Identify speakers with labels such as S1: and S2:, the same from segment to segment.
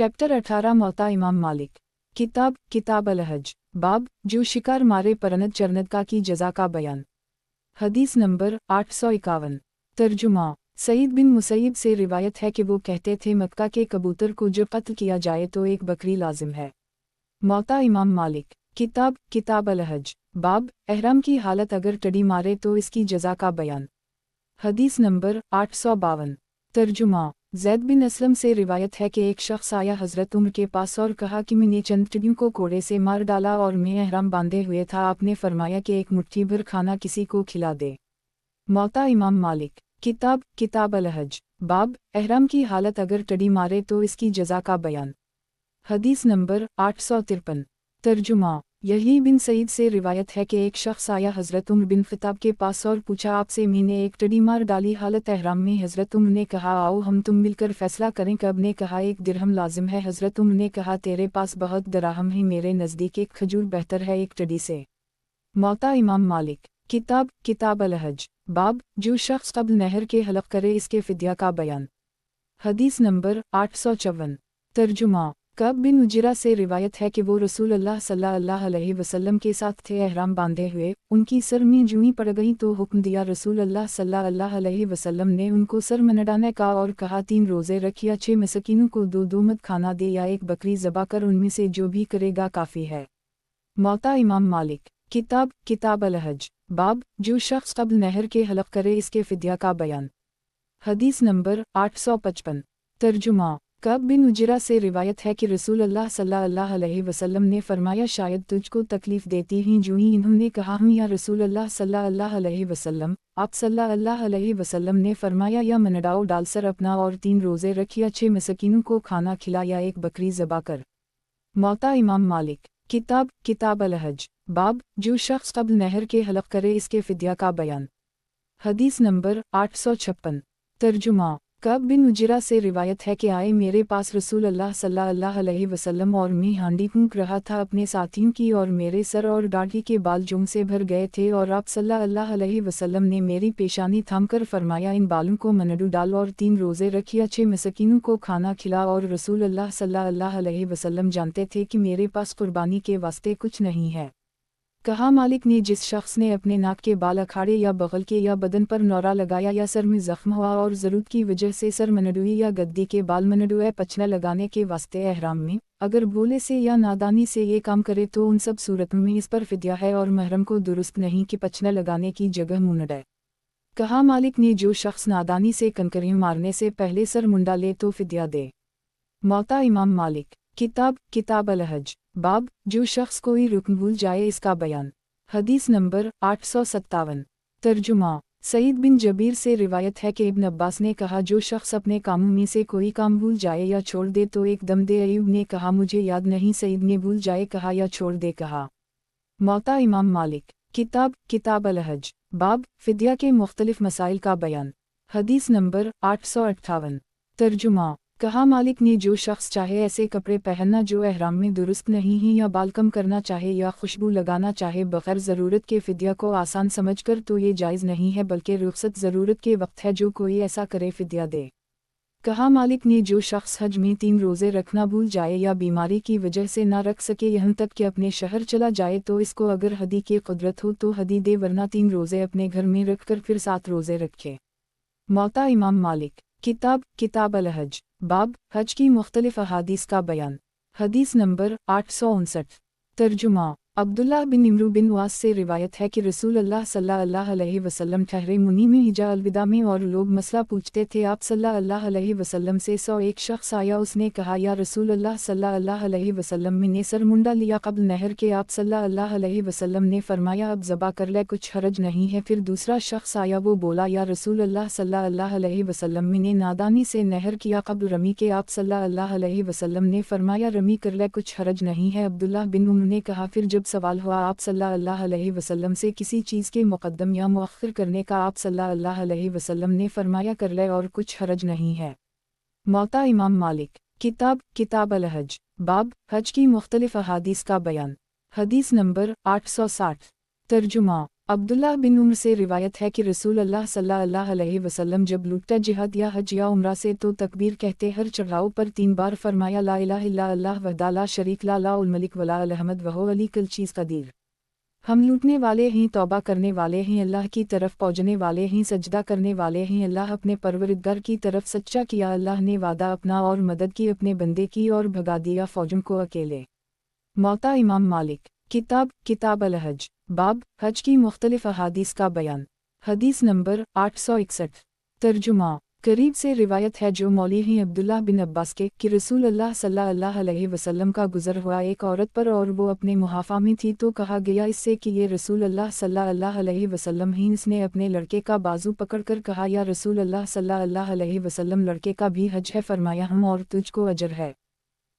S1: Chapter 18 मौता इमाम मालिक। किताब अल-हज। बाब जो शिकार मारे परनद चरनदका की जजा का बयान। हदीस नंबर 851। तर्जुमा। सईद बिन मुसैयब से रिवायत है कि वो कहते थे मक्का के कबूतर को जब कत्ल किया जाए तो एक बकरी लाजिम है। मौता इमाम मालिक। किताब अल-हज। बाब एहराम की हालत अगर टडी मारे तो इसकी जजा का बयान। हदीस नंबर 852। तर्जुमा। ज़ैद बिन असलम से रिवायत है कि एक शख्स आया हज़रत उम्र के पास और कहा कि मैंने चंद टिड्डियों को कोड़े से मार डाला और मैं एहराम बांधे हुए था। आपने फरमाया कि एक मुट्ठी भर खाना किसी को खिला दे। मौता इमाम मालिक। किताब अल-हज। बाब एहराम की हालत अगर टडी मारे तो इसकी जजा का बयान। हदीस नंबर 853। तर्जुमा। यही बिन सईद से रिवायत है कि एक शख्स आया हज़रत उम्र बिन ख़िताब के पास और पूछा आपसे मैंने एक टडी मार डाली हालत एहराम में। हज़रत उम्र ने कहा आओ हम तुम मिलकर फैसला करें। कब ने कहा एक दिरहम लाजिम है। हज़रत उम्र ने कहा तेरे पास बहुत दराहम है, मेरे नज़दीक एक खजूर बेहतर है एक टडी से। मौता इमाम मालिक। किताब अल-हज। बाब जो शख्स क़ब्ल नहर के हलक़ करे इसके फ़िद्या का बयान। हदीस नंबर 854। तर्जुमा। कब बिन उजरा से रिवायत है कि वो रसूल अल्लाह सल्लल्लाहु अलैहि वसल्लम के साथ थे एहराम बांधे हुए। उनकी सर में जूई पड़ गई तो हुक्म दिया रसूल अल्लाह सल्लल्लाहु अलैहि वसल्लम ने उनको सर मनडाने का और कहा 3 रोज़े रखिए, 6 मसकीनों को 2 मद खाना दे या एक बकरी ज़बा कर उनमें से जो भी करेगा काफ़ी है। मौता इमाम मालिक। किताब अल-हज। बाब जो शख्स क़ब्ल नहर के हलक़ करे इसके फ़िद्या का बयान। हदीस नंबर 855। तर्जुमा। कब बिन उजरा से रिवायत है कि रसूल अल्लाह सल्लल्लाहु अलैहि वसल्लम ने फरमाया शायद तुझको तकलीफ़ देती हैं जो ही इन्होंने कहा हम या रसूल अल्लाह सल्लल्लाहु अलैहि वसल्लम। आप सल्लल्लाहु अलैहि वसल्लम ने फरमाया या मनडाओ डाल सर अपना और 3 रोज़े रखिया, 6 मसकीनों को खाना खिला या एक बकरी ज़बा कर। मौता इमाम मालिक। किताब अल-हज। बाब जो शख्स क़ब्ल नहर के हलक़ करे इसके फ़िद्या का बयान। हदीस नंबर 856। तर्जुमा। कब बिन उजरा से रिवायत है कि आए मेरे पास रसूल अल्लाह सल्लल्लाहु अलैहि वसल्लम और मैं हांडी फूंक रहा था अपने साथियों की और मेरे सर और दाढ़ी के बाल जों से भर गए थे और आप सल्लल्लाहु अलैहि वसल्लम ने मेरी पेशानी थामकर फरमाया इन बालों को मनडू डाल और 3 रोज़े रखिया, 6 मसकीनों को खाना खिला। और रसूल अल्लाह सल्लल्लाहु अलैहि वसल्लम जानते थे कि मेरे पास कुर्बानी के वास्ते कुछ नहीं है। कहा मालिक ने जिस शख्स ने अपने नाक के बाल अखाड़े या बगल के या बदन पर नौरा लगाया या सर में ज़ख्म हुआ और ज़रूरत की वजह से सर मनडुए या गद्दी के बाल मनडुए पचना लगाने के वास्ते एहराम में अगर भूले से या नादानी से ये काम करे तो उन सब सूरतों में इस पर फ़िद्या है और महरम को दुरुस्त नहीं कि पचना लगाने की जगह मुंडे। कहा मालिक ने जो शख्स नादानी से कंकरियाँ मारने से पहले सर मुंडा ले तो फ़िद्या दे। मौता इमाम मालिक। किताब अल-हज। बाब जो शख्स कोई रुकन भूल जाए इसका बयान। हदीस नंबर 857। तर्जुमा। सईद बिन जबीर से रिवायत है कि इब्न अब्बास ने कहा जो शख्स अपने कामों में से कोई काम भूल जाए या छोड़ दे तो एक दम दे। अयूब ने कहा मुझे याद नहीं। सईद ने भूल जाए कहा या छोड़ दे कहा। मौता इमाम मालिक। किताब अल-हज। बाब फ़िद्या के मुख्तलिफ मसाइल का बयान। हदीस नंबर 858। तर्जुमा। कहा मालिक ने जो शख्स चाहे ऐसे कपड़े पहनना जो एहराम में दुरुस्त नहीं हैं या बाल कम करना चाहे या खुशबू लगाना चाहे बग़ैर ज़रूरत के फ़िद्या को आसान समझकर तो ये जायज़ नहीं है बल्कि रुख़सत ज़रूरत के वक्त है जो कोई ऐसा करे फ़िद्या दे। कहा मालिक ने जो शख्स हज में 3 रोज़े रखना भूल जाए या बीमारी की वजह से ना रख सके यहाँ तक कि अपने शहर चला जाए तो इसको अगर हदी की कुदरत हो तो हदी दे वरना 3 रोज़े अपने घर में रख कर फिर 7 रोज़े रखे। मौता इमाम मालिक। किताब अल-हज। बाब हज की मुख्तलिफ अहादीस का बयान। हदीस नंबर 859। तर्जुमा। अब्दुल्लाह बिन इमरू बिन वास से रिवायत है कि रसूल अल्लाह सल्लल्लाहु अलैहि वसल्लम ठहरे मुनी में हिजा अलविदा में और लोग मसला पूछते थे आप सल्लल्लाहु अलैहि वसल्लम से। 101 शख्स आया उसने कहा या रसूल अल्लाह सल्लल्लाहु अलैहि वसल्लम मैंने सर मुंडा लिया कब्ल नहर के। आप सल्लल्लाहु अलैहि वसल्लम ने फरमाया अब ज़बा कर ले कुछ हरज नहीं है। फिर दूसरा शख्स आया वो बोला या रसूल अल्लाह सल्लल्लाहु अलैहि वसल्लम मैंने नादानी से नहर किया कब्ल रमी के। आप सल्लल्लाहु अलैहि वसल्लम ने फरमाया रमी कर ले कुछ हरज नहीं है। अब्दुल्लाह बिन उम्र ने कहा फिर जब सवाल हुआ आप सल्लल्लाहु अलैहि वसल्लम से किसी चीज़ के मुक़द्दम या मुअख्खर करने का आप सल्लल्लाहु अलैहि वसल्लम ने फरमाया कर ले और कुछ हरज नहीं है। मौता इमाम मालिक। किताब अल-हज। बाब हज की मुख्तलिफ अहादीस का बयान। हदीस नंबर 860। तर्जुमा। अब्दुल्लाह बिन उम्र से रिवायत है कि रसूल अल्लाह सल्लल्लाहु अलैहि वसल्लम जब लुटता जिहाद या हज या उम्रा से तो तकबीर कहते हर चढ़ाओ पर 3 बार फरमाया ला इलाहा इल्लल्लाह वहदा ला शरीक ला लाहुल मलिक वला अहमद वहो अली कल चीज़ कदीर। हम लूटने वाले हैं, तौबा करने वाले हैं, अल्लाह की तरफ पहुँचने वाले हैं, सजदा करने वाले हैं, अल्लाह अपने परवरदिगार की तरफ सच्चा किया, अल्लाह ने वादा अपना और मदद की अपने बंदे की और भगा दिया फौजों को अकेले। मौता इमाम मालिक। किताब अल हज। बाब हज की मुख्तलिफ अहादीस का बयान। हदीस नंबर 861। तर्जुमा। करीब से रिवायत है जो मौली हैं अब्दुल्लाह बिन अब्बास के कि रसूल अल्लाह सल्लल्लाहु अलैहि वसल्लम का गुज़र हुआ एक औरत पर और वो अपने मुहाफ़ा में थी तो कहा गया इससे कि ये रसूल अल्लाह सल्लल्लाहु अलैहि वसल्लम ही। इसने अपने लड़के का बाजू पकड़कर कहा या रसूल अल्लाह सल्लल्लाहु अलैहि वसल्लम लड़के का भी हज है? फरमाया हम और तुझको अजर है।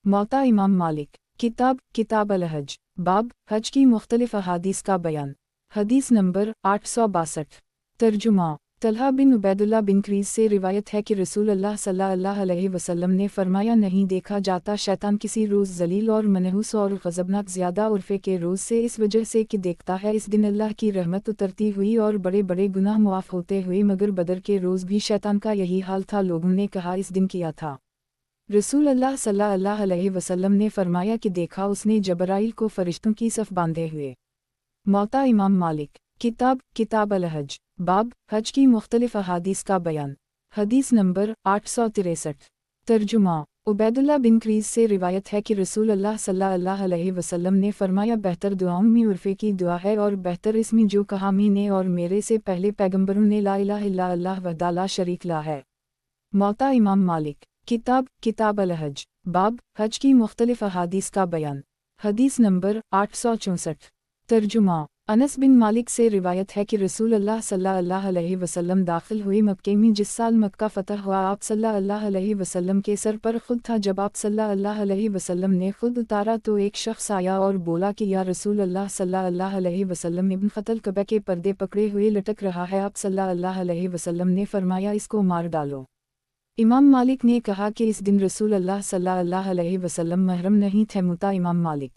S1: मौता इमाम मालिक। किताब अल हज। बाब हज की मुख्तलिफ अहादीस का बयान। हदीस नंबर 862। तर्जुमा। तलहा बिन उबैदुल्लाह बिन क्रीज से रिवायत है कि रसूल अल्लाह सल्लल्लाहु अलैहि वसल्लम ने फरमाया नहीं देखा जाता शैतान किसी रोज़ जलील और मनहूस और ग़ज़बनाक ज़्यादा उर्फ़े के रोज़ से इस वजह से कि देखता है इस दिन अल्लाह की रहमत उतरती हुई और बड़े बड़े गुनाह मुआफ़ होते हुए, मगर बदर के रोज़ भी शैतान का यही हाल था। लोगों ने कहा इस दिन किया था? रसूल अल्लाह सल्लल्लाहु अलैहि वसल्लम ने फरमाया कि देखा उसने जबराइल को फरिश्तों की सफ़ बांधे हुए। मौता इमाम मालिक। किताब अल हज। बाब हज की मुख्तलिफ अहादीस का बयान। हदीस नंबर 863। तर्जुमा। उबैदुल्लाह बिन क्रीज से रिवायत है कि रसूल अल्लाह सल्लल्लाहु अलैहि वसल्लम ने फरमाया बेहतर दुआओं में उर्फ़े की दुआ है और बेहतर इसमें जो कहा मैंने और मेरे से पहले पैगंबरों ने ला इलाहा इल्लल्लाह वहदा ला शरीक ला है। मौता इमाम मालिक। किताब अल हज। बाब हज की मुख्तलिफ अहादीस का बयान। हदीस नंबर 864। तर्जुमा। अनस बिन मालिक से रिवायत है कि रसूल अल्लाह सल्लल्लाहु अलैहि वसल्लम दाखिल हुए मक्के में जिस साल मक्का फ़तह हुआ आप सल्लल्लाहु अलैहि वसल्लम के सर पर खुद था। जब आप सल्लल्लाहु अलैहि वसल्लम ने खुद उतारा तो एक शख्स आया और बोला कि या रसूल अल्लाह सल्लल्लाहु अलैहि वसल्लम इब्न ख़तल कबा के पर्दे पकड़े हुए लटक रहा है। आप सल्लल्लाहु अलैहि वसल्लम ने फरमाया इसको मार डालो। इमाम मालिक ने कहा कि इस दिन रसूल अल्लाह सल्लल्लाहु अलैहि वसल्लम महरम नहीं थे। मुता इमाम मालिक।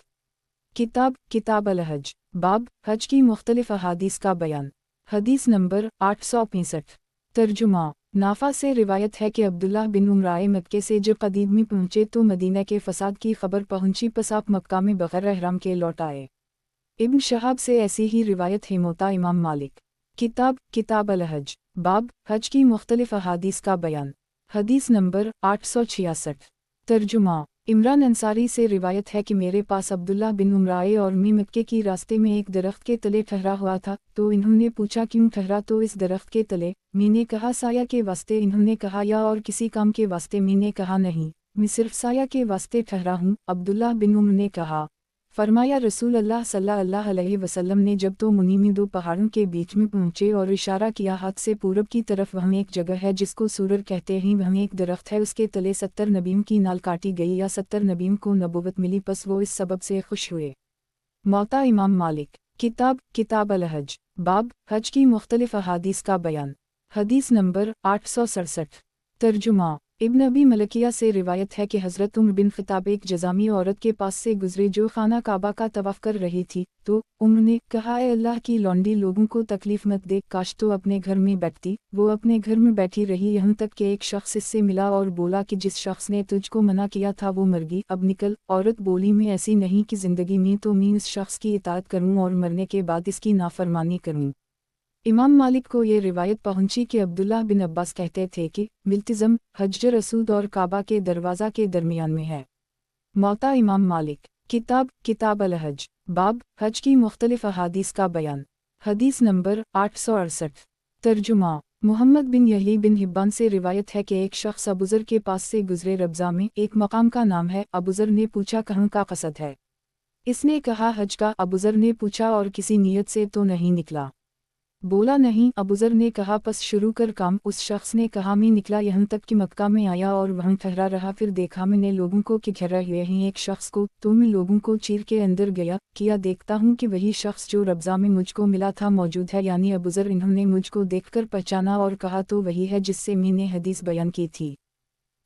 S1: किताब अल हज। बाब हज की मुख्तलिफ अहादीस का बयान। हदीस नंबर 865। तर्जुमा। नाफा से रिवायत है कि अब्दुल्लाह बिन उमराए मक्के से जब कदीम में पहुँचे तो मदीना के फसाद की खबर पहुँची, पस आप मक्का में बग़ैर एहराम के लौट आए। इब्न शहाब से ऐसी ही रिवायत है। मोता इमाम मालिक। किताब अल हज। बाब हज की मुख्तलिफ अहादीस का बयान। हदीस नंबर 866। तर्जुमा। इमरान अंसारी से रिवायत है कि मेरे पास अब्दुल्लाह बिन उमराए और मैं मक्के की रास्ते में एक दरख्त के तले ठहरा हुआ था, तो इन्होंने पूछा क्यों ठहरा? तो इस दरख्त के तले। मैंने कहा साया के वास्ते। इन्होंने कहा या और किसी काम के वास्ते? मैंने कहा नहीं, मैं सिर्फ साया के वास्ते ठहरा हूँ। अब्दुल्लाह बिन उमर ने कहा, फरमाया रसूल अल्लाह सल्लल्लाहु अलैहि वसल्लम ने जब तो मुनी में 2 पहाड़ों के बीच में पहुँचे और इशारा किया हाथ से पूरब की तरफ, वहाँ एक जगह है जिसको सूरर कहते हैं, वहाँ एक दरख्त है, उसके तले 70 नबियों की नाल काटी गई या 70 नबियों को नबूवत मिली, पस वो इस सबब से खुश हुए। मौता इमाम मालिक। किताब अल हज। बाब हज की मुख्तलिफ अहादीस का बयान। हदीस नंबर 867। तर्जुमा। इब्न अबी मलकिया से रिवायत है कि हज़रत उमर बिन ख़त्ताब एक जज़ामी औरत के पास से गुजरे जो खाना काबा का तवाफ़ कर रही थी, तो उमर ने कहा ए अल्लाह की लौंडी, लोगों को तकलीफ़ मत दे, काश तो अपने घर में बैठती। वो अपने घर में बैठी रही यहाँ तक कि एक शख्स इससे मिला और बोला कि जिस शख्स ने तुझको मना किया था वो मर गई, अब निकल। औरत बोली मैं ऐसी नहीं कि ज़िंदगी में तो मैं इस शख्स की इताअत करूँ और मरने के बाद इसकी नाफरमानी करूँ। इमाम मालिक को ये रिवायत पहुंची कि अब्दुल्लाह बिन अब्बास कहते थे कि मिल्तिज़म हज्र रसूद और काबा के दरवाज़ा के दरमियान में है। मौता इमाम मालिक। किताब अल हज। बाब हज की मुख्तलिफ अहादीस का बयान। हदीस नंबर 868। तर्जुमा। मोहम्मद बिन यही बिन हिब्बान से रिवायत है कि एक शख्स अबूज़र के पास से गुजरे। रब्ज़ा में एक मकाम का नाम है। अबूज़र ने पूछा कहाँ का क़सद है? इसने कहा हज का। अबूज़र ने पूछा और किसी नीयत से तो नहीं निकला? बोला नहीं। अबूज़र ने कहा पस शुरू कर काम। उस शख्स ने कहा मैं निकला यहाँ तक कि मक्का में आया और वहाँ ठहरा रहा, फिर देखा मैंने लोगों को कि घेरा हुए हैं एक शख्स को, तो मैं लोगों को चीर के अंदर गया, किया देखता हूँ कि वही शख्स जो रब्ज़ा में मुझको मिला था मौजूद है, यानी अबूज़र। इन्होंने मुझको देखकर पहचाना और कहा तो वही है जिससे मैंने हदीस बयान की थी।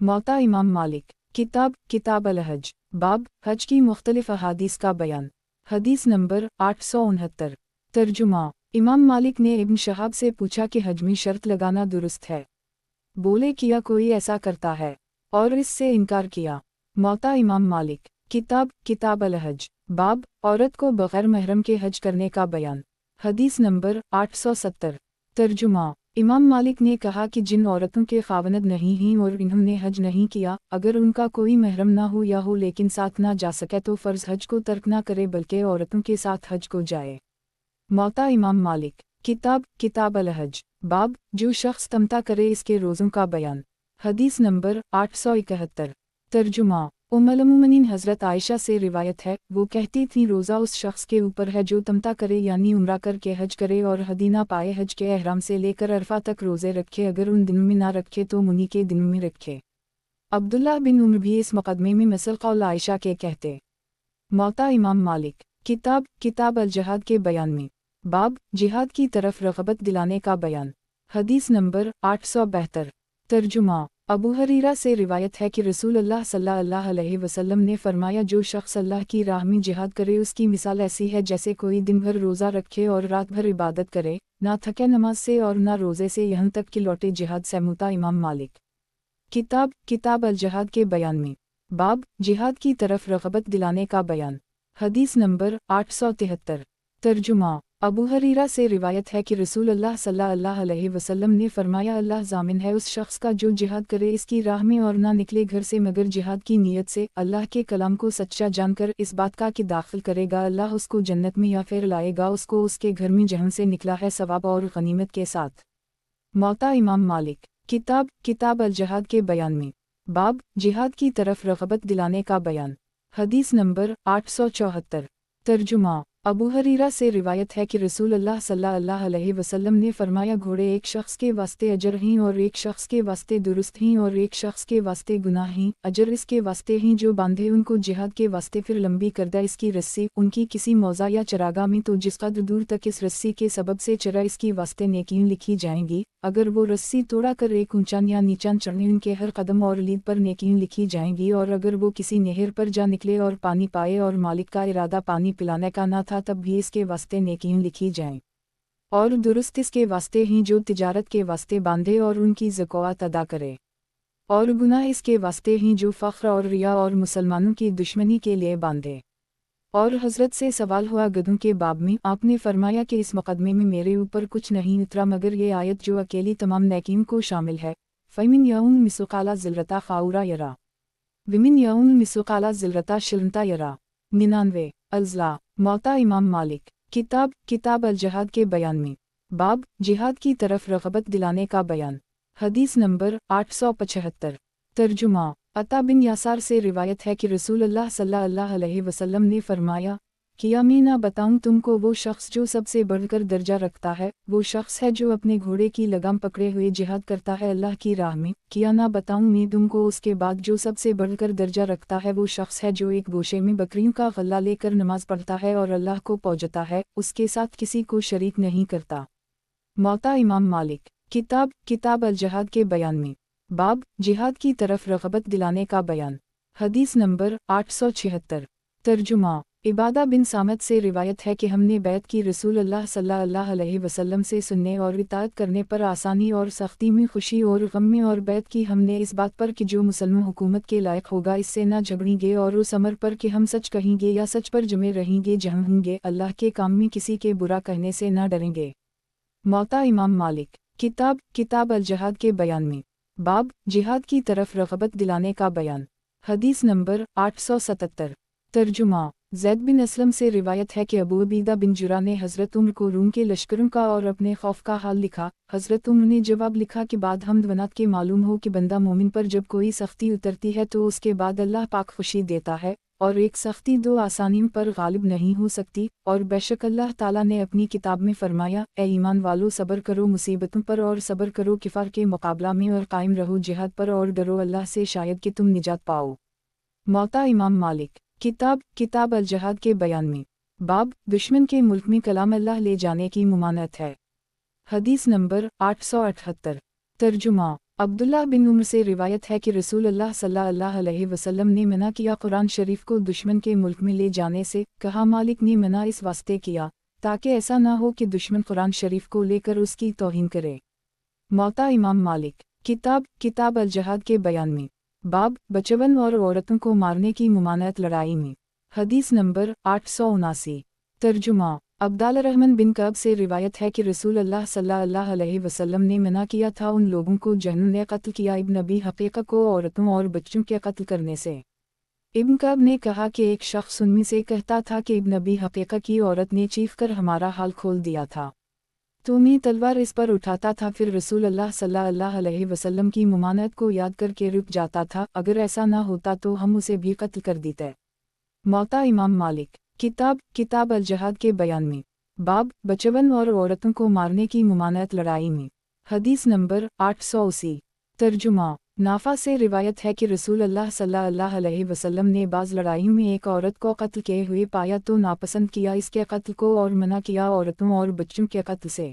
S1: मौता इमाम मालिक। किताब अल हज। बाब हज की मुख्तलिफ अहादीस का बयान। हदीस नंबर 869। तर्जुमा। इमाम मालिक ने इब्न शहाब से पूछा कि हज में शर्त लगाना दुरुस्त है। बोले किया कोई ऐसा करता है और इससे इनकार किया। मौता इमाम मालिक। किताब अल हज। बाब औरत को बगैर महरम के हज करने का बयान। हदीस नंबर 870। तर्जुमा। इमाम मालिक ने कहा कि जिन औरतों के खावनद नहीं हैं और इन्होंने हज नहीं किया, अगर उनका कोई महरम ना हो या हो लेकिन साथ ना जा सके तो फ़र्ज़ हज को तर्क ना करे बल्कि औरतों के साथ हज को जाए। मौता इमाम मालिक। किताब अल हज। बाब जो शख्स तमता करे इसके रोज़ों का बयान। हदीस नंबर 871। तर्जुमा। उम्मुल मोमिनीन हज़रत आयशा से रिवायत है, वो कहती थी रोज़ा उस शख्स के ऊपर है जो तमता करे यानी उम्रा करके हज करे और हदी ना पाए, हज के एहराम से लेकर अरफा तक रोज़े रखे, अगर उन दिनों में ना रखे तो मुनी के दिनों में रखे। अब्दुल्लाह बिन उम्र भी इस मुकदमे में मसल कौल आयशा के कहते। मौता इमाम मालिक। किताब अल जहाद के बयान में। बाब जिहाद की तरफ रग़बत दिलाने का बयान। हदीस नंबर 872। तर्जुमा। अबू हरीरा से रिवायत है कि रसूलुल्लाह सल्लल्लाहु अलैहि वसल्लम ने फरमाया, जो शख्स अल्लाह की राह में जिहाद करे उसकी मिसाल ऐसी है जैसे कोई दिन भर रोज़ा रखे और रात भर इबादत करे, ना थके नमाज से और ना रोज़े से, यहाँ तक कि लौटे जिहाद से। मुता इमाम मालिक। किताब अल जहाद के बयान में। बाब जिहाद की तरफ रग़बत दिलाने का बयान। हदीस नंबर 873। तर्जुमा। अबू हरीरा से रिवायत है कि रसूलुल्लाह सल्लल्लाहु अलैहि वसल्लम ने फरमाया, अल्लाह ज़ामिन है उस शख्स का जो जिहाद करे इसकी राह में और ना निकले घर से मगर जिहाद की नीयत से, अल्लाह के कलाम को सच्चा जानकर इस बात का कि दाखिल करेगा अल्लाह उसको जन्नत में या फिर लाएगा उसको उसके घर में जहाँ से निकला है सवाब और गनीमत के साथ। मौता इमाम मालिक। किताब अल जहाद के बयान में। बाब जिहाद की तरफ रग़बत दिलाने का बयान। हदीस नंबर 874। तर्जुमा। अबू हरीरा से रिवायत है कि रसूलुल्लाह सल्लल्लाहु अलैहि वसल्लम ने फरमाया, घोड़े एक शख्स के वास्ते अजर हैं और एक शख्स के वास्ते दुरुस्त हैं और एक शख्स के वास्ते गुनाह हैं। अजर इसके वास्ते हैं जो बांधे उनको जिहाद के वास्ते, फिर लंबी करदा इसकी रस्सी उनकी किसी मौज़ा या चरागाह में तो जिस कदर दूर तक इस रस्सी के सबब से चरा इसकी वास्ते नेकियां लिखी जाएंगी, अगर वो रस्सी तोड़ा कर एक ऊंचान या नीचान चढ़ने उनके हर कदम और लीद पर नेकियां लिखी जाएंगी, और अगर वो किसी नहर पर जा निकले और पानी पाए और मालिक का इरादा पानी पिलाने का ना था तब भी इसके वास्ते नेकियां लिखी जाएं। और दुरुस्त इसके वास्ते हैं जो तिजारत के वास्ते बांधे और उनकी ज़कात अदा करे। और गुनाह इसके वास्ते हैं जो फ़ख्र और रिया और मुसलमानों की दुश्मनी के लिए बांधे। और हज़रत से सवाल हुआ गधों के बाब में, आपने फरमाया कि इस मुकदमे में मेरे ऊपर कुछ नहीं उतरा मगर ये आयत जो अकेली तमाम नेकियों को शामिल है। फ़मिन यौन मिसुकाला ज़िल्रता ख़ाउरा यरा विमिन यौन मिसुकाला ज़िल्रता शिलंता यरा 99। अज़ला। मौता इमाम मालिक। किताब अल जहाद के बयान में। बाब जिहाद की तरफ रग़बत दिलाने का बयान। हदीस नंबर 875। तर्जुमा। अता बिन यासार से रिवायत है कि रसूलुल्लाह सल्लल्लाहु अलैहि वसल्लम ने फरमाया, किया मैं ना बताऊं तुमको वो शख्स जो सबसे बढ़कर दर्जा रखता है, वो शख्स है जो अपने घोड़े की लगाम पकड़े हुए जिहाद करता है अल्लाह की राह में। किया ना बताऊं मैं तुमको उसके बाद जो सबसे बढ़कर दर्जा रखता है, वो शख्स है जो एक गोशे में बकरियों का गल्ला लेकर नमाज पढ़ता है और अल्लाह को पहुँचता है, उसके साथ किसी को शरीक नहीं करता। मौता इमाम मालिक। किताब अल जहाद के बयान में। बाब जिहाद की तरफ रग़बत दिलाने का बयान। हदीस नंबर 876। तर्जुमा। इबादा बिन सामत से रिवायत है कि हमने बैत की रसूलुल्लाह सल्लल्लाहु अलैहि वसल्लम से सुनने और इताअत करने पर आसानी और सख्ती में खुशी और गम में, और बैत की हमने इस बात पर कि जो मुसलमान हुकूमत के लायक होगा इससे ना झगड़ेंगे, और उस अमर पर कि हम सच कहेंगे या सच पर जमे रहेंगे जहाँ होंगे, अल्लाह के काम में किसी के बुरा कहने से ना डरेंगे। मौता इमाम मालिक। किताब अल जहाद के बयान में। बाब जिहाद की तरफ रग़बत दिलाने का बयान। हदीस नंबर 877। तर्जुमा। ज़ैद बिन असलम से रिवायत है कि अबू अबीदा बिन जुरा ने हज़रत उम्र को रूम के लश्करों का और अपने खौफ का हाल लिखा। हज़रत उम्र ने जवाब लिखा कि बाद हमद वनात के मालूम हो कि बंदा मोमिन पर जब कोई सख्ती उतरती है तो उसके बाद अल्लाह पाक खुशी देता है, और एक सख्ती दो आसानियों पर गालिब नहीं हो सकती, और बेशक अल्लाह ताला ने अपनी किताब में फरमाया, ए ईमान वालों सब्र करो मुसीबतों पर और सब्र करो किफ़ार के मुकाबला में, और कायम रहो जिहाद पर और डरो अल्लाह से शायद कि तुम निजात पाओ। मौता इमाम मालिक। किताब अल जहाद के बयान में। बाब दुश्मन के मुल्क में कलाम अल्लाह ले जाने की मुमानत है। हदीस नंबर 878। तर्जुमा। अब्दुल्लाह बिन उम्र से रिवायत है कि रसूलुल्लाह सल्लल्लाहु अलैहि वसल्लम ने मना किया कुरान शरीफ को दुश्मन के मुल्क में ले जाने से। कहा मालिक ने मना इस वास्ते किया تاکہ ایسا نہ ہو کہ دشمن قرآن شریف کو لے کر اس کی توہین کرے۔ موتا امام مالک کتاب الجہاد کے بیان میں، باب بچون اور عورتوں کو مارنے کی ممانعت لڑائی میں، حدیث نمبر 879۔ ترجمہ: عبدالرحمن بن کعب سے روایت ہے کہ رسول اللہ صلی اللہ علیہ وسلم نے منع کیا تھا ان لوگوں کو جنہوں نے قتل کیا ابن ابی حقیقہ کو عورتوں اور بچوں کے قتل کرنے سے۔ ابن کعب نے کہا کہ ایک شخص ان میں سے کہتا تھا کہ ابن ابی حقیقہ کی عورت نے چیخ کر ہمارا حال کھول دیا تھا، تو میں تلوار اس پر اٹھاتا تھا، پھر رسول اللہ صلی اللہ علیہ وسلم کی ممانعت کو یاد کر کے رک جاتا تھا، اگر ایسا نہ ہوتا تو ہم اسے بھی قتل کر دیتے۔ موتا امام مالک کتاب الجہاد کے بیان میں، باب بچون اور عورتوں کو مارنے کی ممانعت لڑائی میں، حدیث نمبر 880۔ ترجمہ: نافع سے روایت ہے کہ رسول اللہ صلی اللہ علیہ وسلم نے بعض لڑائیوں میں ایک عورت کو قتل کیے ہوئے پایا تو ناپسند کیا اس کے قتل کو اور منع کیا عورتوں اور بچوں کے قتل سے۔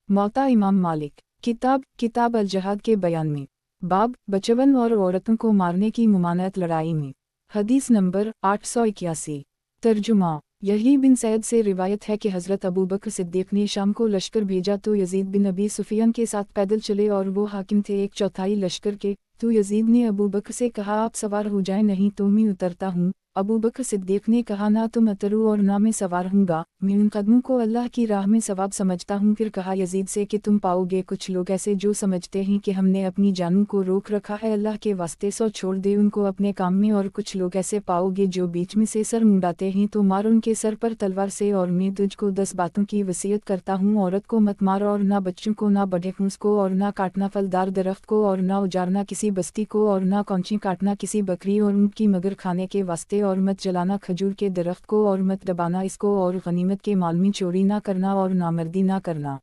S1: موتا امام مالک کتاب الجہاد کے بیان میں، باب بچون اور عورتوں کو مارنے کی ممانعت لڑائی میں، حدیث نمبر 881۔ ترجمہ: یحییٰ بن سعید سے روایت ہے کہ حضرت ابوبکر صدیق نے شام کو لشکر بھیجا تو یزید بن ابی سفیان کے ساتھ پیدل چلے اور وہ حاکم تھے ایک چوتھائی لشکر کے، تو یزید نے ابوبکر سے کہا آپ سوار ہو جائیں نہیں تو میں اترتا ہوں۔ ابوبکر صدیق نے کہا نہ تم اترو اور نہ میں سوار ہوں گا، میں ان قدموں کو اللہ کی راہ میں ثواب سمجھتا ہوں۔ پھر کہا یزید سے کہ تم پاؤ گے کچھ لوگ ایسے جو سمجھتے ہیں کہ ہم نے اپنی جانوں کو روک رکھا ہے، اللہ کے واسطے سو چھوڑ دے ان کو اپنے کام میں، اور کچھ لوگ ایسے پاؤ گے جو بیچ میں سے سر منڈاتے ہیں، تو مار ان کے سر پر تلوار سے، اور میں تجھ کو 10 باتوں کی وصیت کرتا ہوں، عورت کو مت مار، اور نہ بچوں کو، نہ بڑھے پھونس کو، اور نہ کاٹنا پھلدار درخت کو، اور نہ اجارنا کسی بستی کو، اور نہ کونچی کاٹنا کسی بکری اور اونٹ کی مگر کھانے کے واسطے، اور مت جلانا کھجور کے درخت کو، اور مت دبانا اس کو، اور غنیمت کے مال میں چوری نہ کرنا اور نامردی نہ کرنا۔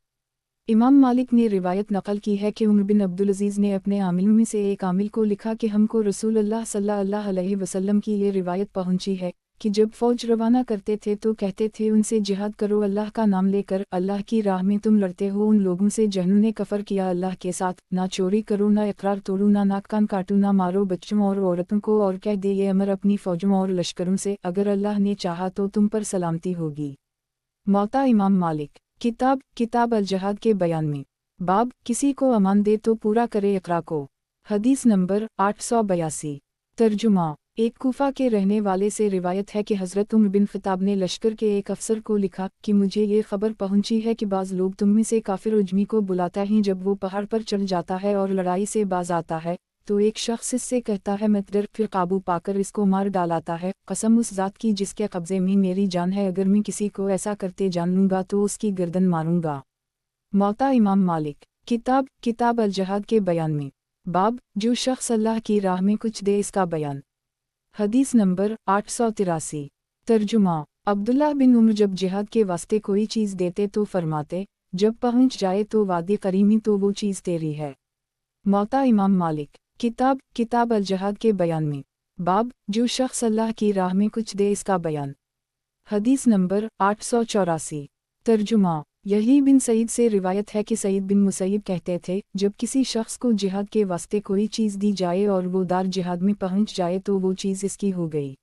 S1: امام مالک نے روایت نقل کی ہے کہ عمر بن عبدالعزیز نے اپنے عاملوں میں سے ایک عامل کو لکھا کہ ہم کو رسول اللہ صلی اللہ علیہ وسلم کی یہ روایت پہنچی ہے کہ جب فوج روانہ کرتے تھے تو کہتے تھے ان سے جہاد کرو اللہ کا نام لے کر، اللہ کی راہ میں تم لڑتے ہو ان لوگوں سے جنہوں نے کفر کیا اللہ کے ساتھ، نہ چوری کرو، نہ اقرار توڑو، نہ ناک کان کاٹو، نہ مارو بچوں اور عورتوں کو، اور کہہ دے یہ امر اپنی فوجوں اور لشکروں سے، اگر اللہ نے چاہا تو تم پر سلامتی ہوگی۔ موتا امام مالک کتاب الجہاد کے بیان میں، باب کسی کو امان دے تو پورا کرے اقرا کو، حدیث نمبر 882۔ ترجمہ: ایک کوفہ کے رہنے والے سے روایت ہے کہ حضرت عمر بن خطاب نے لشکر کے ایک افسر کو لکھا کہ مجھے یہ خبر پہنچی ہے کہ بعض لوگ تم میں سے کافر اجمی کو بلاتا ہیں، جب وہ پہاڑ پر چڑھ جاتا ہے اور لڑائی سے باز آتا ہے تو ایک شخص اس سے کہتا ہے مت ڈر، پھر قابو پا کر اس کو مار ڈالاتا ہے، قسم اس ذات کی جس کے قبضے میں میری جان ہے، اگر میں کسی کو ایسا کرتے جان لوں گا تو اس کی گردن ماروں گا۔ موتا امام مالک کتاب الجہاد کے بیان میں، باب جو شخص اللہ کی راہ میں کچھ دے اس کا بیان، حدیث نمبر 883۔ ترجمہ: عبداللہ بن عمر جب جہاد کے واسطے کوئی چیز دیتے تو فرماتے جب پہنچ جائے تو وادی قریمی تو وہ چیز تیری ہے۔ موتا امام مالک کتاب الجہاد کے بیان میں، باب جو شخص اللہ کی راہ میں کچھ دے اس کا بیان، حدیث نمبر 884۔ ترجمہ: یحییٰ بن سعید سے روایت ہے کہ سعید بن مسیب کہتے تھے جب کسی شخص کو جہاد کے واسطے کوئی چیز دی جائے اور وہ دار جہاد میں پہنچ جائے تو وہ چیز اس کی ہو گئی۔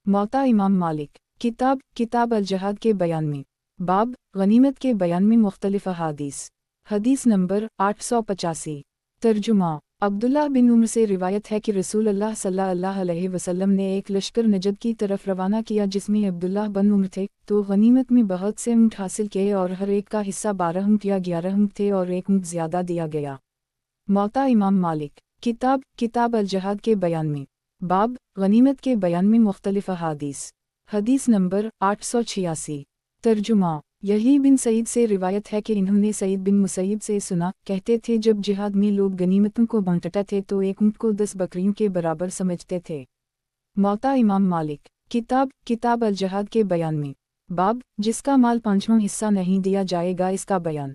S1: موتا امام مالک کتاب الجہاد کے بیان میں، باب غنیمت کے بیان میں مختلف احادیث، حدیث نمبر 885۔ ترجمہ: عبداللہ بن عمر سے روایت ہے کہ رسول اللہ صلی اللہ علیہ وسلم نے ایک لشکر نجد کی طرف روانہ کیا جس میں عبداللہ بن عمر تھے، تو غنیمت میں بہت سے اونٹ حاصل کیے اور ہر ایک کا حصہ 12 اونٹ یا 11 اونٹ تھے اور ایک اونٹ زیادہ دیا گیا۔ موتا امام مالک کتاب الجہاد کے بیان میں، باب غنیمت کے بیان میں مختلف احادیث، حدیث نمبر 886۔ ترجمہ: یحییٰ بن سعید سے روایت ہے کہ انہوں نے سعید بن مسیب سے سنا، کہتے تھے جب جہاد میں لوگ غنیمتوں کو بانٹتے تھے تو ایک اونٹ کو 10 بکریوں کے برابر سمجھتے تھے۔ موتا امام مالک کتاب الجہاد کے بیان میں، باب جس کا مال 5واں حصہ نہیں دیا جائے گا اس کا بیان،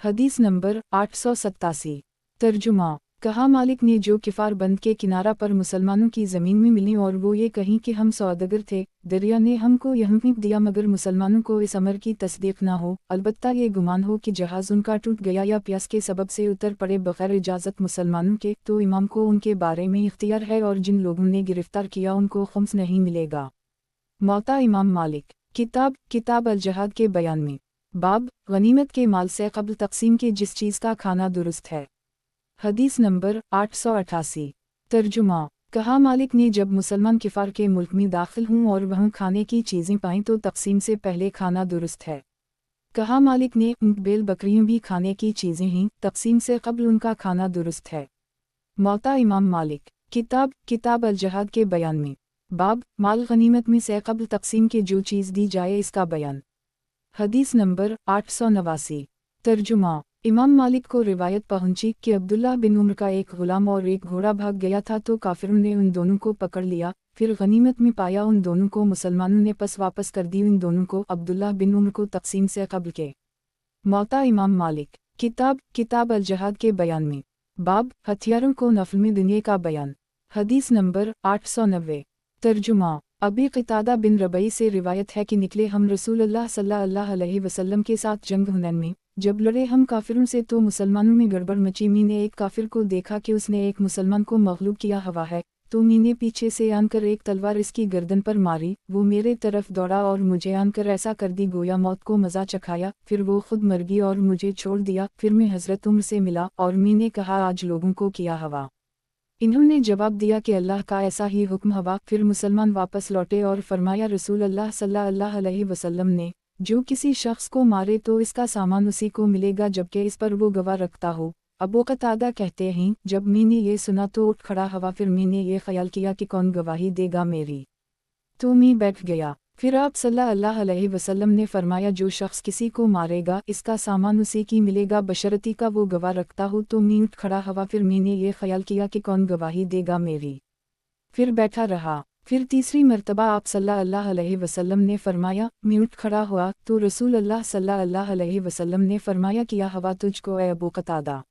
S1: حدیث نمبر 887۔ ترجمہ: کہا مالک نے جو کفار بند کے کنارہ پر مسلمانوں کی زمین میں ملیں اور وہ یہ کہیں کہ ہم سوداگر تھے، دریا نے ہم کو یہاں دیا مگر مسلمانوں کو اس امر کی تصدیق نہ ہو، البتہ یہ گمان ہو کہ جہاز ان کا ٹوٹ گیا یا پیاس کے سبب سے اتر پڑے بغیر اجازت مسلمانوں کے، تو امام کو ان کے بارے میں اختیار ہے اور جن لوگوں نے گرفتار کیا ان کو خمس نہیں ملے گا۔ موتا امام مالک किताब किताब अल-जहाद के बयान में बाब गनीमत के माल से क़ब्ल तक़सीम के जिस चीज़ का खाना दुरुस्त है। हदीस नंबर 888। तर्जुमा कहा मालिक ने जब मुसलमान किफ़ार के मुल्क में दाखिल हूँ और वहाँ खाने की चीज़ें पाएँ तो तक़सीम से पहले खाना दुरुस्त है। कहा मालिक ने ऊँट बैल बकरियाँ भी खाने की चीज़ें हैं, तक़सीम से क़ब्ल उनका खाना दुरुस्त है। मौता इमाम मालिक किताब किताब अल-जहाद के बयान में बाब माल गनीमत में से क़ब्ल तक़सीम के जो चीज़ दी जाए इसका बयान। हदीस नंबर 889। तर्जुमा इमाम मालिक को रिवायत पहुंची कि अब्दुल्लाह बिन उम्र का एक गुलाम और एक घोड़ा भाग गया था तो काफिरों ने उन दोनों को पकड़ लिया, फिर गनीमत में पाया उन दोनों को मुसलमानों ने पस वापस कर दी उन दोनों को अब्दुल्लाह बिन उम्र को तक़सीम से क़ब्ल के। मौता इमाम मालिक किताब किताब अल-जहाद के बयान में बाब हथियारों को नफल में देने का बयान। हदीस नंबर 890। तर्जुमा अबी क़तादा बिन रबई से रिवायत है कि निकले हम रसूलुल्लाह सल्लल्लाहु अलैहि वसल्लम के साथ जंग हुनैन में, जब लड़े हम काफिरों से तो मुसलमानों में गड़बड़ मची। मैंने एक काफिर को देखा कि उसने एक मुसलमान को मग़लूब किया हुआ है, तो मैंने पीछे से आनकर एक तलवार इसकी गर्दन पर मारी, वो मेरे तरफ दौड़ा और मुझे आनकर ऐसा कर दी गोया मौत को मज़ा चखाया, फिर वो खुद मर गई और मुझे छोड़ दिया। फिर मैं हज़रत उम्र से मिला और मैंने कहा आज लोगों को किया हवा। इन्होंने जवाब दिया कि अल्लाह का ऐसा ही हुक्म हवा। फिर मुसलमान वापस लौटे और फरमाया रसूल अल्लाह सल्लल्लाहु अलैहि वसल्लम ने जो किसी शख्स को मारे तो इसका सामान उसी को मिलेगा जबकि इस पर वो गवाह रखता हो। अबू क़तादा कहते हैं जब मैंने ये सुना तो उठ खड़ा हुआ, फिर मैंने ये ख्याल किया कि कौन गवाही देगा मेरी, तो मैं बैठ गया। फिर आप सल्लल्लाहु अलैहि वसल्लम ने फरमाया जो शख्स किसी को मारेगा इसका सामान उसी की मिलेगा बशर्ती का वो गवाह रखता हो। तो मैं उठ खड़ा हुआ, फिर मैंने ये ख्याल किया कि कौन गवाही देगा मेरी, फिर बैठा रहा। फिर तीसरी मर्तबा आप सल्लल्लाहु अलैहि वसल्लम ने फरमाया मैं उठ खड़ा हुआ तो रसूल अल्लाह सल्लल्लाहु अलैहि वसल्लम ने फरमाया किया हवा तुझको ए अबू क़तादा।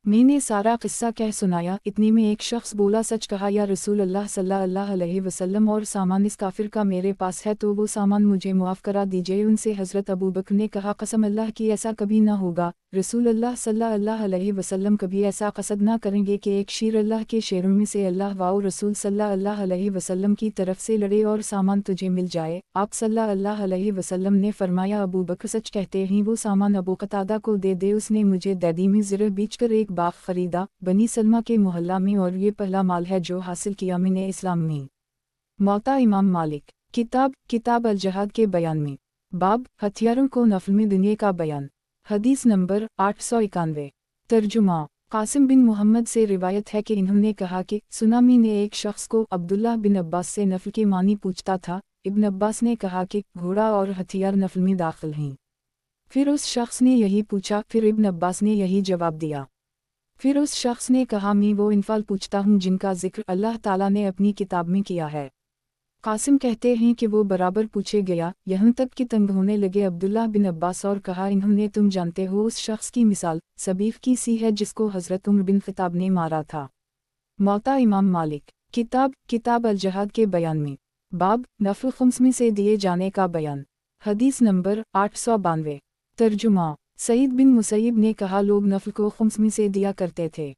S1: मैंने सारा किस्सा कह सुनाया। इतने में एक शख्स बोला सच कहा या रसूल अल्लाह सल्लल्लाहु अलैहि वसल्लम, और सामान इस काफिर का मेरे पास है तो वो सामान मुझे मुआफ़ करा दीजिए। उनसे हज़रत अबू बकर ने कहा कसम अल्लाह की ऐसा कभी ना होगा, रसूल अल्लाह सल्लल्लाहु अलैहि वसल्लम कभी ऐसा कसद ना करेंगे कि एक शेर अल्लाह के शेरों में से अल्लाह वाओ रसूल सल्लल्लाहु अलैहि वसल्लम की तरफ से लड़े और सामान तुझे मिल जाए। आप सल्लल्लाहु अलैहि वसल्लम ने फरमाया अबू बकर सच कहते हैं, वो सामान अबू क़तादा को दे दे। उसने मुझे दैदी में ज़िर बेचकर एक बाग खरीदा बनी सलमा के मोहल्ला में, और ये पहला माल है जो हासिल किया मैंने इस्लाम में। मौता इमाम मालिक किताब किताब अल-जहाद के बयान में बाब हथियारों को नफल में देने का बयान। हदीस नंबर 891। तर्जुमा कासिम बिन मोहम्मद से रिवायत है कि इन्होंने कहा कि सुना मैंने एक शख्स को अब्दुल्लाह बिन अब्बास से नफल के मानी पूछता था। इब्न अब्बास ने कहा कि घोड़ा और हथियार नफल में दाखिल हैं। फिर उस शख्स ने यही पूछा, फिर इब्न अब्बास ने यही जवाब दिया। फिर उस शख्स ने कहा मैं वो इनफाल पूछता हूँ जिनका जिक्र अल्लाह ताला ने अपनी किताब में किया है। कासिम कहते हैं कि वो बराबर पूछे गया, यहाँ तक कि तंग होने लगे अब्दुल्लाह बिन अब्बास और कहा इन्होंने तुम जानते हो उस शख्स की मिसाल सबीफ की सी है जिसको हज़रत उमर बिन ख़त्ताब ने मारा था। मौता इमाम मालिक किताब किताब अल-जहाद के बयान में बाब नफ़ल खुम्स में से दिए जाने का बयान। हदीस नंबर 892। तर्जुमा सईद बिन मुसैयब ने कहा लोग नफल को खुम्स में से दिया करते थे।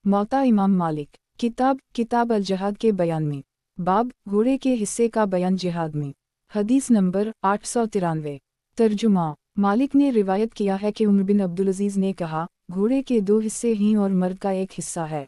S1: मौता इमाम मालिक किताब किताब अल-जहाद के बयान में बाब घोड़े के हिस्से का बयान जिहाद में। हदीस नंबर 893। तर्जुमा मालिक ने रिवायत किया है कि उमर बिन अब्दुल अजीज ने कहा घोड़े के दो हिस्से हैं और मर्द का एक हिस्सा है।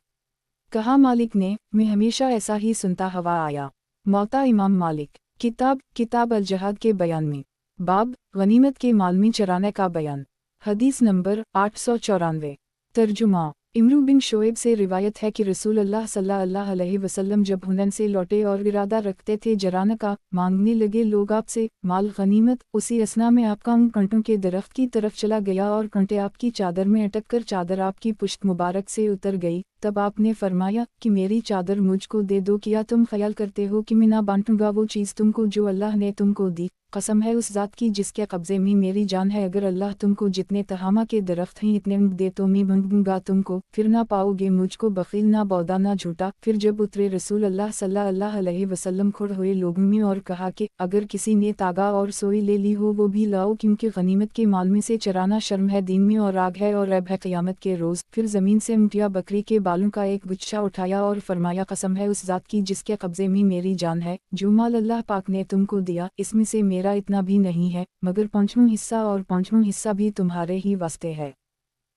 S1: कहा मालिक ने मैं हमेशा ऐसा ही सुनता हुआ आया। मौता इमाम मालिक किताब किताब अल-जहाद के बयान में बाब गनीमत के माल में चराने का बयान। हदीस नंबर 894। तर्जुमा इमरू बिन शोएब से रिवायत है कि रसूल अल्लाह सल्लल्लाहु अलैहि वसल्लम जब हुनैन से लौटे और इरादा रखते थे जराना का, मांगने लगे लोग आपसे माल गनीमत। उसी असना में आपका उन कंटों के दरख्त की तरफ चला गया और कंटे आपकी चादर में अटक कर चादर आपकी पुश्त मुबारक से उतर गई। तब आपने फरमाया कि मेरी चादर मुझको दे दो, किया तुम ख्याल करते हो कि मैं ना बांटूंगा वो चीज़ तुमको जो अल्लाह ने तुमको दी। कसम है उस ज़ात की जिसके कब्ज़े में मेरी जान है, अगर अल्लाह तुमको जितने तहामा के दरख्त हैं इतने ऊँट दे तो मैं बांटूंगा तुमको, फिर ना पाओगे मुझको बखील ना बौदा ना झूठा। फिर जब उतरे रसूल अल्लाह सल्लल्लाहु अलैहि वसल्लम खुड़ हुए लोगों में और कहा कि अगर किसी ने तागा और सोई ले ली हो वो भी लाओ, क्योंकि गनीमत के माल में से चराना शर्म है दीन में और आग है और ऐब है क़यामत के रोज़। फिर ज़मीन से ऊँटिया बकरी के بالوں کا ایک گچھا اٹھایا اور فرمایا قسم ہے اس ذات کی جس کے قبضے میں میری جان ہے، جو مال اللہ پاک نے تم کو دیا اس میں سے میرا اتنا بھی نہیں ہے مگر 5واں حصہ، اور 5واں حصہ بھی تمہارے ہی واسطے ہے۔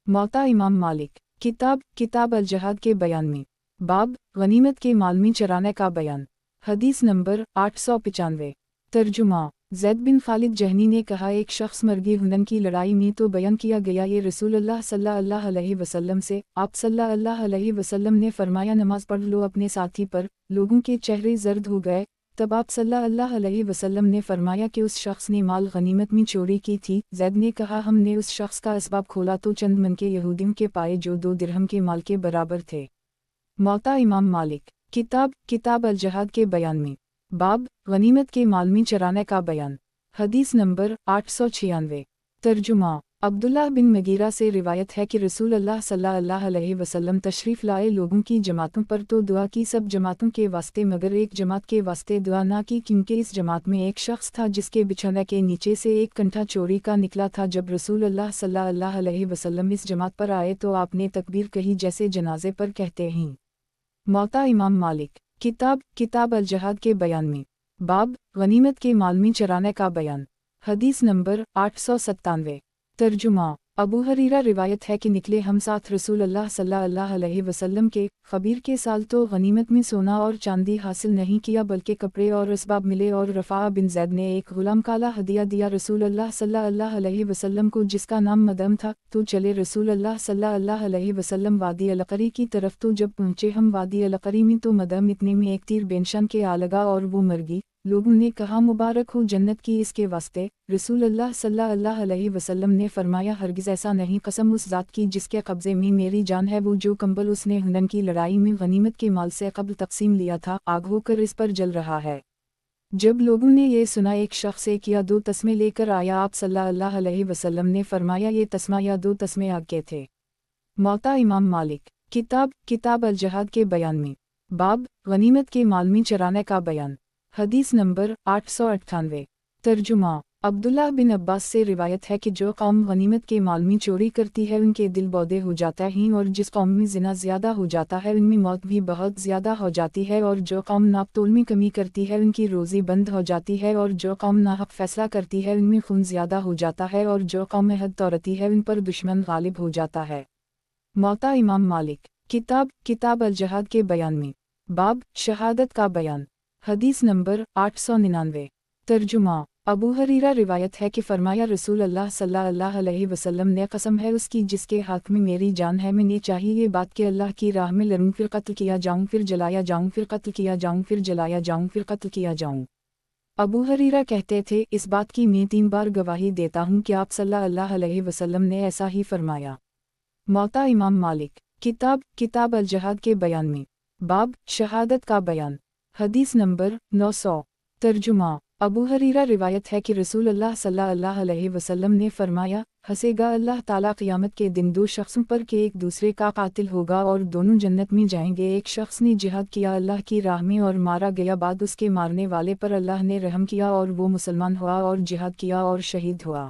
S1: موطا امام مالک۔ کتاب الجہاد کے بیان میں باب غنیمت کے مال میں چرانے کا بیان۔ حدیث نمبر 895۔ ترجمہ۔ زید بن خالد جہنی نے کہا ایک شخص مرگی ہنن کی لڑائی میں تو بیان کیا گیا یہ رسول اللہ صلی اللہ علیہ وسلم سے، آپ صلی اللہ علیہ وسلم نے فرمایا نماز پڑھ لو اپنے ساتھی پر، لوگوں کے چہرے زرد ہو گئے، تب آپ صلی اللہ علیہ وسلم نے فرمایا کہ اس شخص نے مال غنیمت میں چوری کی تھی۔ زید نے کہا ہم نے اس شخص کا اسباب کھولا تو چند من کے یہودیوں کے پائے جو 2 درہم کے مال کے برابر تھے۔ موطا امام مالک۔ کتاب الجہاد کے بیان میں باب غنیمت کے مال میں چرانے کا بیان۔ حدیث نمبر 896۔ ترجمہ۔ عبداللہ بن مغیرہ سے روایت ہے کہ رسول اللہ صلی اللہ علیہ وسلم تشریف لائے، لوگوں کی جماعتوں پر تو دعا کی سب جماعتوں کے واسطے مگر ایک جماعت کے واسطے دعا نہ کی، کیونکہ اس جماعت میں ایک شخص تھا جس کے بچھونے کے نیچے سے ایک کنٹھا چوری کا نکلا تھا۔ جب رسول اللہ صلی اللہ علیہ وسلم اس جماعت پر آئے تو آپ نے تکبیر کہی جیسے جنازے پر کہتے ہیں۔ موطا امام مالک۔ کتاب الجہاد کے بیان میں باب غنیمت کے مال میں چرانے کا بیان۔ حدیث نمبر 897۔ ترجمہ۔ ابو ہریرہ روایت ہے کہ نکلے ہم ساتھ رسول اللہ صلی اللہ علیہ وسلم کے، خبیر کے سال تو غنیمت میں سونا اور چاندی حاصل نہیں کیا بلکہ کپڑے اور اسباب ملے، اور رفاع بن زید نے ایک غلام کالا ہدیہ دیا رسول اللہ صلی اللہ علیہ وسلم کو جس کا نام مدم تھا، تو چلے رسول اللہ صلی اللہ علیہ وسلم وادی القری کی طرف، تو جب پہنچے ہم وادی القری میں تو مدم اتنے میں ایک تیر بے نشان کے آ لگا اور وہ مر گئی۔ لوگوں نے کہا مبارک ہو جنت کی اس کے واسطے۔ رسول اللہ صلی اللہ علیہ وسلم نے فرمایا ہرگز ایسا نہیں، قسم اس ذات کی جس کے قبضے میں میری جان ہے، وہ جو کمبل اس نے ہنن کی لڑائی میں غنیمت کے مال سے قبل تقسیم لیا تھا آگ ہو کر اس پر جل رہا ہے۔ جب لوگوں نے یہ سنا ایک شخص 1 یا 2 تسمے لے کر آیا، آپ صلی اللہ علیہ وسلم نے فرمایا یہ تسمہ یا 2 تسمے آگ کے تھے۔ موطا امام مالک۔ کتاب الجہاد کے بیان میں باب غنیمت کے مال میں چرانے کا بیان۔ حدیث نمبر 898۔ ترجمہ۔ عبداللہ بن عباس سے روایت ہے کہ جو قوم غنیمت کے مال میں چوری کرتی ہے ان کے دل بودے ہو جاتے ہیں، اور جس قوم میں زنا زیادہ ہو جاتا ہے ان میں موت بھی بہت زیادہ ہو جاتی ہے، اور جو قوم ناپ تول میں کمی کرتی ہے ان کی روزی بند ہو جاتی ہے، اور جو قوم ناحق فیصلہ کرتی ہے ان میں خون زیادہ ہو جاتا ہے، اور جو قوم حد توڑتی ہے ان پر دشمن غالب ہو جاتا ہے۔ موطا امام مالک۔ کتاب الجہاد کے بیان میں باب شہادت کا بیان۔ حدیث نمبر 899۔ ترجمہ۔ ابو ہریرہ روایت ہے کہ فرمایا رسول اللہ صلی اللہ علیہ وسلم نے قسم ہے اس کی جس کے ہاتھ میں میری جان ہے، میں نے چاہیے یہ بات کہ اللہ کی راہ میں لڑوں، پھر قتل کیا جاؤں، پھر جلایا جاؤں، پھر قتل کیا جاؤں، پھر جلایا جاؤں، پھر قتل کیا جاؤں۔ ابو ہریرہ کہتے تھے اس بات کی میں 3 بار گواہی دیتا ہوں کہ آپ صلی اللہ علیہ وسلم نے ایسا ہی فرمایا۔ موطا امام مالک۔ کتاب الجہاد کے بیان میں باب شہادت کا بیان۔ حدیث نمبر 900۔ ترجمہ۔ ابو ہریرہ روایت ہے کہ رسول اللہ صلی اللہ علیہ وسلم نے فرمایا ہنسے گا اللہ تعالیٰ قیامت کے دن 2 شخصوں پر کہ ایک دوسرے کا قاتل ہوگا اور دونوں جنت میں جائیں گے، ایک شخص نے جہاد کیا اللہ کی راہ میں اور مارا گیا، بعد اس کے مارنے والے پر اللہ نے رحم کیا اور وہ مسلمان ہوا اور جہاد کیا اور شہید ہوا۔